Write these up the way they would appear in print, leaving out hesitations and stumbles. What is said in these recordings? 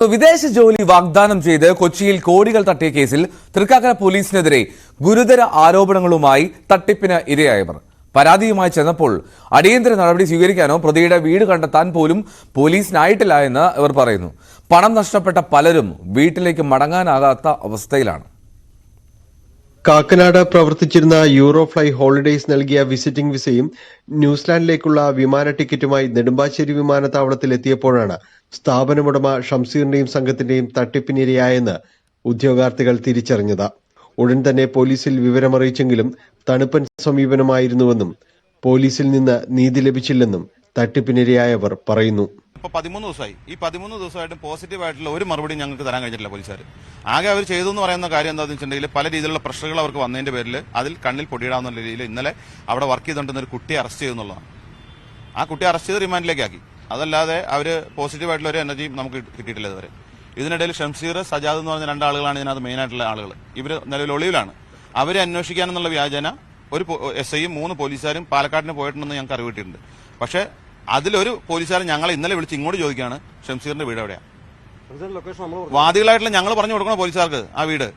വിദേശ ജോലി വാഗ്ദാനം ചെയ്ത് കൊച്ചിയിൽ കോടികൾ തട്ടിയ കേസിൽ തൃക്കാക്കര പോലീസിനെതിരെ ഗുരുതര ആരോപണങ്ങളുമായി തട്ടിപ്പിന് ഇരയായവർ പരാതിയുമായി ചെന്നപ്പോൾ അടിയന്തര നടപടി സ്വീകരിക്കാനോ പ്രതിയുടെ വീട് കണ്ടെത്താൻ പോലും പോലീസിനായിട്ടില്ല എന്ന് ഇവർ പറയുന്നു. പണം നഷ്ടപ്പെട്ട പലരും വീട്ടിലേക്ക് മടങ്ങാനാകാത്ത അവസ്ഥയിലാണ്. കാക്കനാട് പ്രവർത്തിച്ചിരുന്ന യൂറോഫ്ലൈ ഹോളിഡേയ്സ് നൽകിയ വിസിറ്റിംഗ് വിസയും ന്യൂസിലാൻഡിലേക്കുള്ള വിമാന ടിക്കറ്റുമായി നെടുമ്പാശ്ശേരി വിമാനത്താവളത്തിൽ എത്തിയപ്പോഴാണ് സ്ഥാപനമുടമ ഷംസീറിന്റെയും സംഘത്തിന്റെയും തട്ടിപ്പിനിരയായെന്ന് ഉദ്യോഗാർത്ഥികൾ തിരിച്ചറിഞ്ഞത്. ഉടൻ തന്നെ പോലീസിൽ വിവരമറിയിച്ചെങ്കിലും തണുപ്പൻ സമീപനമായിരുന്നുവെന്നും പോലീസിൽ നിന്ന് നീതി ലഭിച്ചില്ലെന്നും തട്ടിപ്പിനിരയായവർ പറയുന്നു. ഇപ്പോൾ 13 ദിവസമായി. ഈ 13 ദിവസമായിട്ടും പോസിറ്റീവായിട്ടുള്ള ഒരു മറുപടി ഞങ്ങൾക്ക് തരാൻ കഴിഞ്ഞിട്ടില്ല പോലീസുകാർ. ആകെ അവർ ചെയ്തു എന്ന് പറയുന്ന കാര്യം എന്താണെന്ന് വെച്ചിട്ടുണ്ടെങ്കിൽ പല രീതിയിലുള്ള പ്രഷറുകൾ അവർക്ക് വന്നതിന്റെ പേരിൽ അതിൽ കണ്ണിൽ പൊടിയിടാവുന്ന രീതിയിൽ ഇന്നലെ അവിടെ വർക്ക് ചെയ്തുകൊണ്ടിരുന്ന ഒരു കുട്ടിയെ അറസ്റ്റ് ചെയ്യുന്നുള്ളതാണ്. ആ കുട്ടിയെ അറസ്റ്റ് ചെയ്ത് റിമാൻഡിലേക്ക് ആക്കി. അതല്ലാതെ അവർ പോസിറ്റീവായിട്ടുള്ള ഒരു എനർജിയും നമുക്ക് കിട്ടിയിട്ടില്ല ഇതുവരെ. ഇതിനിടയിൽ ഷംസീർ, സജാദ് എന്ന് പറഞ്ഞ രണ്ടാളുകളാണ് ഇതിനകത്ത് മെയിനായിട്ടുള്ള ആളുകൾ. ഇവർ നിലവിൽ ഒളിവിലാണ്. അവരെ അന്വേഷിക്കാനെന്നുള്ള വ്യാജന ഒരു SIയും 3 പോലീസുകാരും പാലക്കാടിന് പോയിട്ടുണ്ടെന്ന് ഞങ്ങൾക്ക് അറിവ് കിട്ടിയിട്ടുണ്ട്. പക്ഷേ അതിലൊരു പോലീസുകാരൻ ഞങ്ങളെ ഇന്നലെ വിളിച്ച് ഇങ്ങോട്ട് ചോദിക്കുകയാണ് ഷംസീറിന്റെ വീട് എവിടെയാണ്. വാദികളായിട്ടുള്ള ഞങ്ങൾ പറഞ്ഞു കൊടുക്കണം പോലീസുകാർക്ക് ആ വീട്.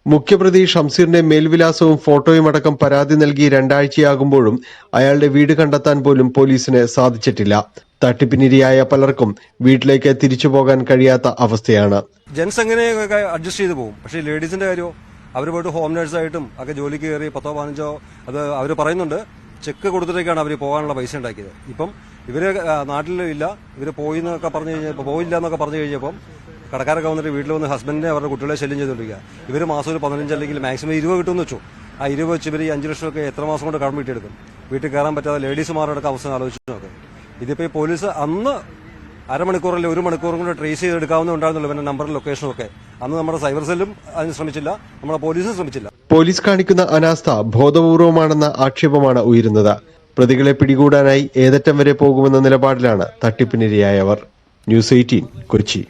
മുഖ്യപ്രതി ഷംസീറിന്റെ മേൽവിലാസവും ഫോട്ടോയും അടക്കം പരാതി നൽകി 2 ആഴ്ചയാകുമ്പോഴും അയാളുടെ വീട് കണ്ടെത്താൻ പോലും പോലീസിന് സാധിച്ചിട്ടില്ല. തട്ടിപ്പിനിരയായ പലർക്കും വീട്ടിലേക്ക് തിരിച്ചു പോകാൻ കഴിയാത്ത അവസ്ഥയാണ്. ജെൻസ് എങ്ങനെയൊക്കെ അഡ്ജസ്റ്റ് ചെയ്ത് പോകും. പക്ഷേ ലേഡീസിന്റെ കാര്യമോ അവർ പോയിട്ട് ഹോം നേഴ്സായിട്ടും ഒക്കെ ജോലിക്ക് കയറി 10-15 അത് അവർ പറയുന്നുണ്ട് ചെക്ക് കൊടുത്തിട്ടേക്കാണ് അവർ പോകാനുള്ള പൈസ ഉണ്ടാക്കിയത്. ഇപ്പം ഇവര് നാട്ടിലില്ല, ഇവര് പോയി എന്നൊക്കെ പറഞ്ഞു കഴിഞ്ഞപ്പോൾ പോയില്ല എന്നൊക്കെ പറഞ്ഞു കഴിഞ്ഞപ്പം കടക്കാരൊക്കെ വന്നിട്ട് വീട്ടിൽ വന്ന് ഹസ്ബൻഡിനെ അവരുടെ കുട്ടികളെ ശല്യം ചെയ്തുകൊണ്ടിരിക്കുക. ഇവർ മാസം ഒരു 15 അല്ലെങ്കിൽ മാക്സിമം 20 കിട്ടുമെന്ന് വെച്ചു. ആ 20 വെച്ച് ഇവർ 5 ലക്ഷമൊക്കെ എത്ര മാസം കൊണ്ട് കടം വീട്ടിയെടുക്കും. വീട്ടിൽ കയറാൻ പറ്റാതെ ലേഡീസുമാരുടെ അവസ്ഥ ആലോചിച്ച് നോക്ക്. ഇതിപ്പോൾ ഈ പോലീസ് അന്ന് അരമണിക്കൂറല്ലേ 1 മണിക്കൂറും കൊണ്ട് ട്രേസ് ചെയ്തെടുക്കാവുന്ന ഉണ്ടായിരുന്നല്ലോ ഇവന്റെ നമ്പറും ലൊക്കേഷനും ഒക്കെ. അന്ന് നമ്മുടെ സൈബർ സെല്ലും അതിന് ശ്രമിച്ചില്ല, നമ്മുടെ പോലീസും ശ്രമിച്ചില്ല. പോലീസ് കാണിക്കുന്ന അനാസ്ഥ ബോധപൂർവമാണെന്ന ആക്ഷേപമാണ് ഉയരുന്നത്. പ്രതികളെ പിടികൂടാനായി ഏതറ്റം വരെ പോകുമെന്ന നിലപാടിലാണ് തട്ടിപ്പിനിരയായവർ. ന്യൂസ് 18 കൊച്ചി.